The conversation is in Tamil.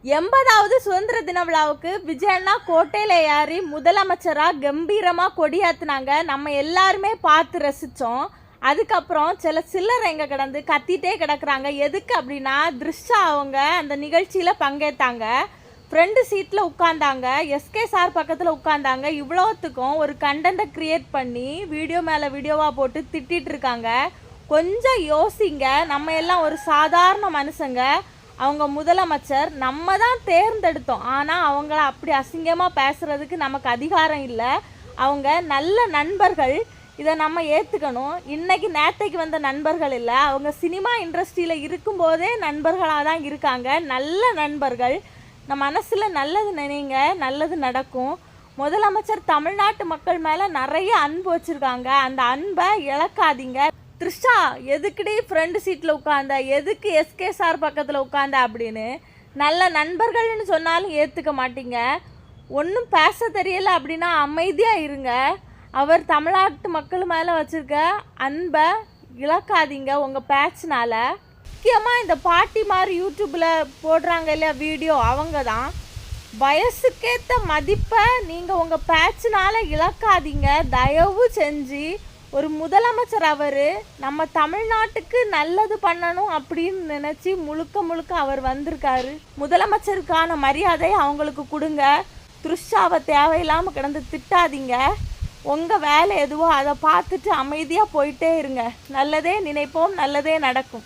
80வது சுதந்திர தின விழாவுக்கு விஜய் அண்ணா கோட்டையில் ஏறி முதலமைச்சராக கம்பீரமாக கொடியாத்துனாங்க. நம்ம எல்லாருமே பார்த்து ரசித்தோம். அதுக்கப்புறம் சிலர் எங்கே கிடந்து கத்திட்டே கிடக்குறாங்க. எதுக்கு அப்படின்னா, த்ரிஷா அவங்க அந்த நிகழ்ச்சியில் பங்கேற்றாங்க. ஃப்ரெண்டு சீட்டில் உட்காந்தாங்க, எஸ்கே சார் பக்கத்தில் உட்காந்தாங்க. இவ்வளோத்துக்கும் ஒரு கண்டென்ட்டை க்ரியேட் பண்ணி வீடியோ மேலே வீடியோவாக போட்டு திட்டிகிட்டு இருக்காங்க. கொஞ்சம் யோசிங்க. நம்ம எல்லாம் ஒரு சாதாரண மனுஷங்க. அவங்க முதலமைச்சர், நம்ம தான் தேர்ந்தெடுத்தோம். ஆனால் அவங்கள அப்படி அசிங்கமாக பேசுகிறதுக்கு நமக்கு அதிகாரம் இல்லை. அவங்க நல்ல நண்பர்கள், இதை நம்ம ஏற்றுக்கணும். இன்றைக்கி நேற்றைக்கு வந்த நண்பர்கள் இல்லை, அவங்க சினிமா இண்டஸ்ட்ரியில் இருக்கும்போதே நண்பர்களாக தான் இருக்காங்க. நல்ல நண்பர்கள். நம்ம மனசில் நல்லது நினைங்க, நல்லது நடக்கும். முதலமைச்சர் தமிழ்நாட்டு மக்கள் மேலே நிறைய அன்பு வச்சுருக்காங்க. அந்த அன்பை இழக்காதீங்க. த்ரிஷா, எதுக்குடி ஃப்ரெண்டு சீட்டில் உட்காந்த, எதுக்கு எஸ்கே சார் பக்கத்தில் உட்காந்த அப்படின்னு நல்ல நண்பர்கள்னு சொன்னாலும் ஏற்றுக்க மாட்டீங்க. ஒன்றும் பேச தெரியலை அப்படின்னா அமைதியாக இருங்க. அவர் தமிழ்நாட்டு மக்கள் மேலே வச்சுருக்க அன்பை இழக்காதீங்க உங்கள் பேச்சினால. முக்கியமாக இந்த பாட்டி மாதிரி யூடியூப்பில் போடுறாங்க இல்லையா வீடியோ, அவங்க தான். வயசுக்கேற்ற மதிப்பை நீங்கள் உங்கள் பேச்சினால இழக்காதீங்க. தயவு செஞ்சு. ஒரு முதலமைச்சர், அவர் நம்ம தமிழ்நாட்டுக்கு நல்லது பண்ணணும் அப்படின்னு நினச்சி முழுக்க அவர் வந்திருக்காரு. முதலமைச்சருக்கான மரியாதை அவங்களுக்கு கொடுங்க. த்ரிஷாவை தேவையில்லாமல் கிடந்து திட்டாதீங்க. உங்கள் வேலை எதுவோ அதை பார்த்துட்டு அமைதியாக போயிட்டே இருங்க. நல்லதே நினைப்போம், நல்லதே நடக்கும்.